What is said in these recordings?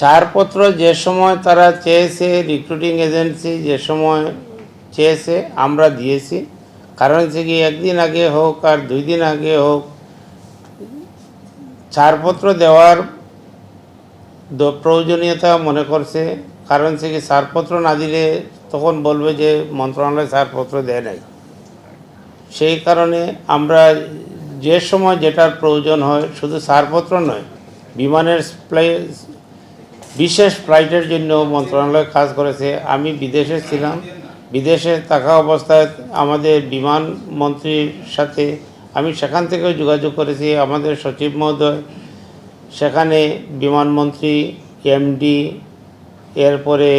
ছাড়পত্র যে সময় তারা চেয়েছে, রিক্রুটিং এজেন্সি যে সময় চেয়েছে আমরা দিয়েছি। কারণ হচ্ছে কি, একদিন আগে হোক আর 2 দিন আগে হোক, ছাড়পত্র দেওয়ার প্রয়োজনীয়তা মনে করছে। কারণ হচ্ছে কি, ছাড়পত্র না দিলে তখন বলবে যে মন্ত্রণালয় ছাড়পত্র দেয় নাই। সেই কারণে আমরা যে সময় যেটার প্রয়োজন হয়, শুধু ছাড়পত্র নয়, বিমানের বিশেষ ফ্লাইটের জন্য মন্ত্রণালয় কাজ করেছে। আমি বিদেশে ছিলাম, বিদেশে থাকা অবস্থায় আমাদের বিমান মন্ত্রীর সাথে আমি সেখান থেকেও যোগাযোগ করেছি। আমাদের সচিব মহোদয় সেখানে, বিমানমন্ত্রী, এমডি, এরপরে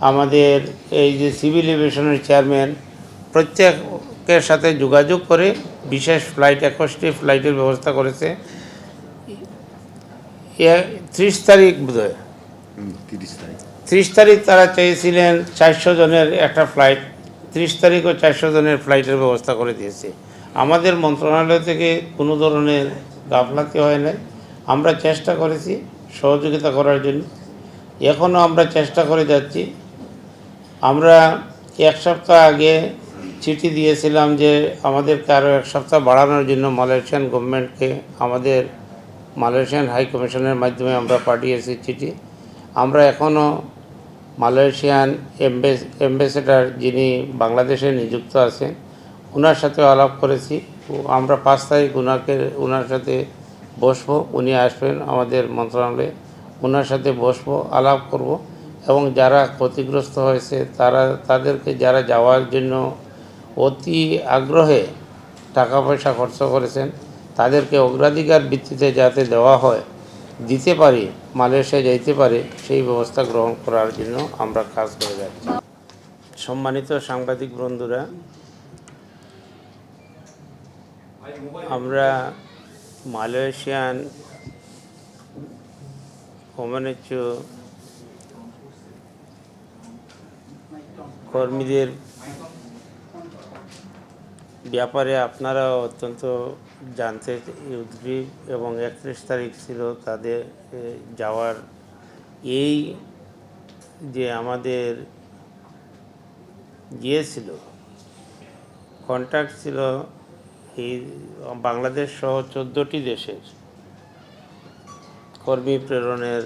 আমাদের এই যে সিভিল এভিয়েশনের চেয়ারম্যান, প্রত্যেকের সাথে যোগাযোগ করে বিশেষ ফ্লাইট 21টি ফ্লাইটের ব্যবস্থা করেছে। 30 তারিখ বোধহয়, 30 তারিখ তারা চেয়েছিলেন 400 জনের একটা ফ্লাইট। 30 তারিখও 400 জনের ফ্লাইটের ব্যবস্থা করে দিয়েছে। আমাদের মন্ত্রণালয় থেকে কোনো ধরনের গাফলাতি হয় নাই। আমরা চেষ্টা করেছি সহযোগিতা করার জন্য, এখনও আমরা চেষ্টা করে যাচ্ছি। আমরা 1 সপ্তাহ আগে চিঠি দিয়েছিলাম যে আমাদেরকে আরও 1 সপ্তাহ বাড়ানোর জন্য মালয়েশিয়ান গভর্নমেন্টকে, আমাদের মালয়েশিয়ান হাই কমিশনের মাধ্যমে আমরা পাঠিয়েছি চিঠি। আমরা এখনও মালয়েশিয়ান অ্যাম্বাসেডর যিনি বাংলাদেশে নিযুক্ত আছেন, ওনার সাথে আলাপ করেছি। আমরা 5 তারিখ ওনার সাথে বসবো। উনি আসবেন আমাদের মন্ত্রণালয়ে, ওনার সাথে বসবো, আলাপ করব। এবং যারা ক্ষতিগ্রস্ত হয়েছে তাদেরকে, যারা যাওয়ার জন্য অতি আগ্রহে টাকা পয়সা খরচ করেছেন, তাদেরকে অগ্রাধিকার ভিত্তিতে যাতে দেওয়া হয়, দিতে পারি, মালয়েশিয়া যাইতে পারে, সেই ব্যবস্থা গ্রহণ করার জন্য আমরা কাজ করে যাচ্ছি। সম্মানিত সাংবাদিক বন্ধুরা, আমরা মালয়েশিয়ান কমিউনিটি কর্মীদের ব্যাপারে আপনারা অত্যন্ত জানতে উদ্গ্রীব, এবং 31 তারিখ ছিল তাদের যাওয়ার। এই যে আমাদের ছিল, কন্ট্রাক্ট ছিল এই বাংলাদেশ সহ 14টি দেশের কর্মী প্রেরণের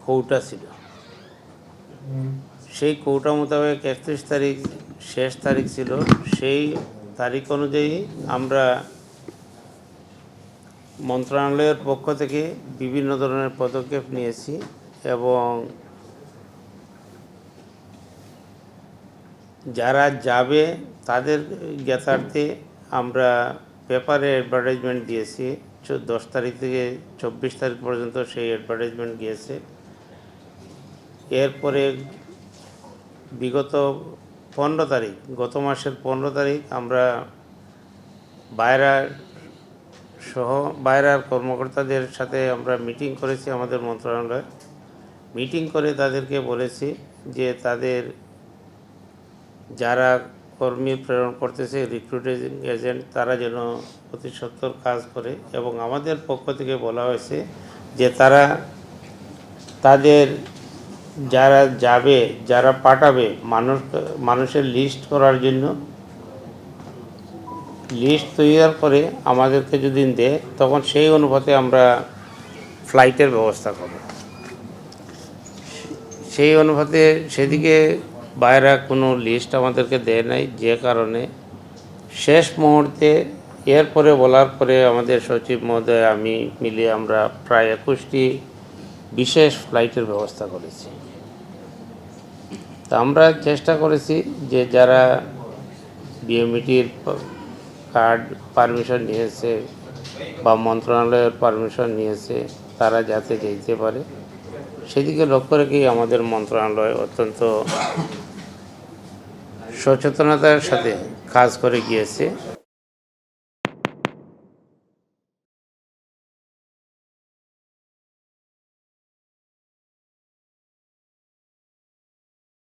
কৌটা ছিল। সেই কৌটা মোতাবেক 31 তারিখ শেষ তারিখ ছিল। সেই তারিখ অনুযায়ী আমরা মন্ত্রণালয়ের পক্ষ থেকে বিভিন্ন ধরনের পদক্ষেপ নিয়েছি, এবং যারা যাবে তাদের জ্ঞাতার্থে আমরা পেপারে অ্যাডভার্টাইজমেন্ট দিয়েছি। 10 তারিখ থেকে 24 তারিখ পর্যন্ত সেই অ্যাডভার্টাইজমেন্ট গিয়েছে। এরপরে বিগত 15 তারিখ, গত মাসের 15 তারিখ আমরা বাইরের কর্মকর্তাদের সাথে আমরা মিটিং করেছি। আমাদের মন্ত্রণালয় মিটিং করে তাদেরকে বলেছি যে তাদের যারা কর্মী প্রেরণ করতেছে, রিক্রুটিং এজেন্ট, তারা যেন অতি সত্বর কাজ করে। এবং আমাদের পক্ষ থেকে বলা হয়েছে যে তারা তাদের যারা যাবে, যারা পাঠাবে, মানুষের লিস্ট করার জন্য লিস্ট তৈরি করে আমাদেরকে যদি দেয়, তখন সেই অনুপাতে আমরা ফ্লাইটের ব্যবস্থা করব। সেই অনুপাতে সেদিকে বাইরে কোনো লিস্ট আমাদেরকে দেয় নাই, যে কারণে শেষ মুহূর্তে এরপরে বলার পরে আমাদের সচিব মহোদয়, আমি মিলিয়ে আমরা প্রায় 21টি বিশেষ ফ্লাইটের ব্যবস্থা করেছি। তা আমরা চেষ্টা করেছি যে যারা বিএমইটির কার্ড পারমিশন নিয়েছে বা মন্ত্রণালয়ের পারমিশন নিয়েছে, তারা যাতে যেতে পারে, সেদিকে লক্ষ্য রেখেই আমাদের মন্ত্রণালয় অত্যন্ত সচেতনতার সাথে কাজ করে গিয়েছে।